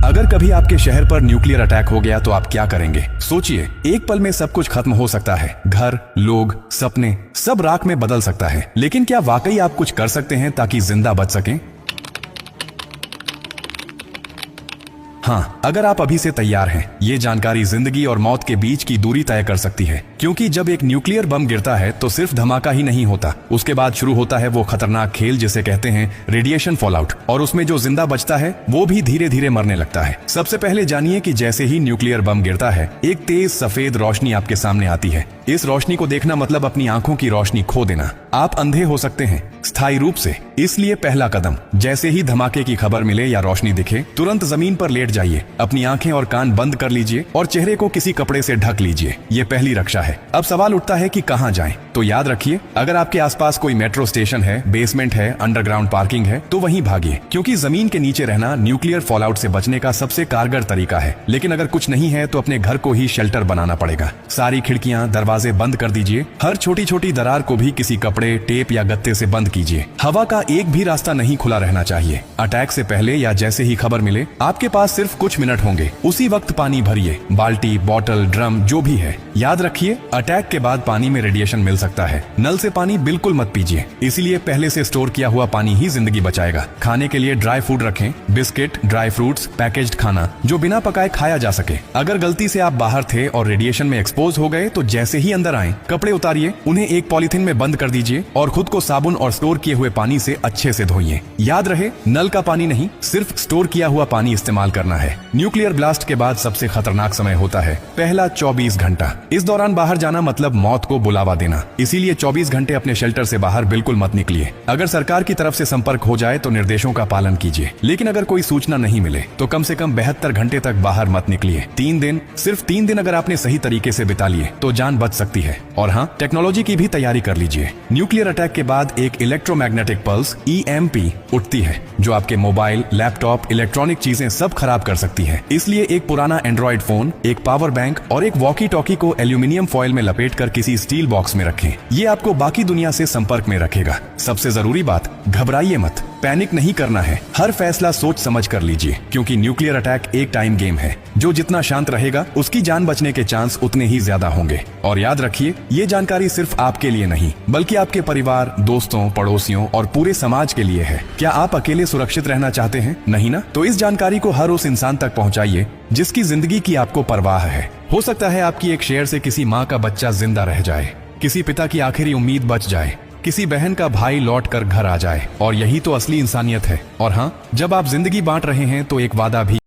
अगर कभी आपके शहर पर न्यूक्लियर अटैक हो गया तो आप क्या करेंगे? सोचिए, एक पल में सब कुछ खत्म हो सकता है। घर, लोग, सपने, सब राख में बदल सकता है। लेकिन क्या वाकई आप कुछ कर सकते हैं ताकि जिंदा बच सकें? हाँ, अगर आप अभी से तैयार हैं, ये जानकारी जिंदगी और मौत के बीच की दूरी तय कर सकती है। क्योंकि जब एक न्यूक्लियर बम गिरता है तो सिर्फ धमाका ही नहीं होता, उसके बाद शुरू होता है वो खतरनाक खेल जिसे कहते हैं रेडिएशन फॉलआउट। और उसमें जो जिंदा बचता है वो भी धीरे धीरे मरने लगता है। सबसे पहले जानिए कि जैसे ही न्यूक्लियर बम गिरता है, एक तेज सफेद रोशनी आपके सामने आती है। इस रोशनी को देखना मतलब अपनी आंखों की रोशनी खो देना। आप अंधे हो सकते हैं, स्थायी रूप से। इसलिए पहला कदम, जैसे ही धमाके की खबर मिले या रोशनी दिखे, तुरंत जमीन पर लेट जाइए, अपनी आंखें और कान बंद कर लीजिए और चेहरे को किसी कपड़े से ढक लीजिए। ये पहली रक्षा है। अब सवाल उठता है कि कहां जाएं? तो याद रखिए, अगर आपके आसपास कोई मेट्रो स्टेशन है, बेसमेंट है, अंडरग्राउंड पार्किंग है, तो वहीं भागिए, क्योंकि जमीन के नीचे रहना न्यूक्लियर फॉलआउट से बचने का सबसे कारगर तरीका है। लेकिन अगर कुछ नहीं है तो अपने घर को ही शेल्टर बनाना पड़ेगा। सारी खिड़कियां, दरवाजे बंद कर दीजिए। हर छोटी छोटी दरार को भी किसी कपड़े, टेप या गत्ते से बंद कीजिए। हवा का एक भी रास्ता नहीं खुला रहना चाहिए। अटैक से पहले या जैसे ही खबर मिले, आपके पास सिर्फ कुछ मिनट होंगे। उसी वक्त पानी भरिए, बाल्टी, बोतल, ड्रम, जो भी है। याद रखिए, अटैक के बाद पानी में रेडिएशन मिल सकता है। नल से पानी बिल्कुल मत पीजिए, इसीलिए पहले से स्टोर किया हुआ पानी ही जिंदगी बचाएगा। खाने के लिए ड्राई फूड रखें, बिस्किट, ड्राई फ्रूट्स, पैकेज्ड खाना जो बिना पकाए खाया जा सके। अगर गलती से आप बाहर थे और रेडिएशन में एक्सपोज हो गए तो जैसे ही अंदर आए, कपड़े उतारिए, उन्हें एक पॉलिथीन में बंद कर दीजिए और खुद को साबुन और स्टोर किए हुए पानी से अच्छे से धोइए। याद रहे, नल का पानी नहीं, सिर्फ स्टोर किया हुआ पानी इस्तेमाल करना है। न्यूक्लियर ब्लास्ट के बाद सबसे खतरनाक समय होता है पहला 24 घंटा। इस दौरान बाहर जाना मतलब मौत को बुलावा देना। इसीलिए 24 घंटे अपने शेल्टर से बाहर बिल्कुल मत निकलिए। अगर सरकार की तरफ से संपर्क हो जाए तो निर्देशों का पालन कीजिए, लेकिन अगर कोई सूचना नहीं मिले तो कम से कम 72 घंटे तक बाहर मत निकलिए। 3 दिन, सिर्फ 3 दिन अगर आपने सही तरीके से बिता लिए तो जान बच सकती है। और हाँ, टेक्नोलॉजी की भी तैयारी कर लीजिए। न्यूक्लियर अटैक के बाद एक इलेक्ट्रोमैग्नेटिक पल्स EMP उठती है, जो आपके मोबाइल, लैपटॉप, इलेक्ट्रॉनिक चीजें सब खराब कर सकती है। इसलिए एक पुराना एंड्रॉइड फोन, एक पावर बैंक और एक वॉकी टॉकी को एल्यूमिनियम फॉइल में लपेटकर किसी स्टील बॉक्स में रखें। ये आपको बाकी दुनिया से संपर्क में रखेगा। सबसे जरूरी बात, घबराइए मत, पैनिक नहीं करना है। हर फैसला सोच समझ कर लीजिए, क्योंकि न्यूक्लियर अटैक एक टाइम गेम है। जो जितना शांत रहेगा, उसकी जान बचने के चांस उतने ही ज्यादा होंगे। और याद रखिए, ये जानकारी सिर्फ आपके लिए नहीं, बल्कि आपके परिवार, दोस्तों, पड़ोसियों और पूरे समाज के लिए है। क्या आप अकेले सुरक्षित रहना चाहते हैं? नहीं ना? तो इस जानकारी को हर उस इंसान तक पहुंचाइए जिसकी जिंदगी की आपको परवाह है। हो सकता है आपकी एक शेयर से किसी माँ का बच्चा जिंदा रह जाए, किसी पिता की आखिरी उम्मीद बच जाए, किसी बहन का भाई लौट कर घर आ जाए। और यही तो असली इंसानियत है। और हाँ, जब आप जिंदगी बांट रहे हैं तो एक वादा भी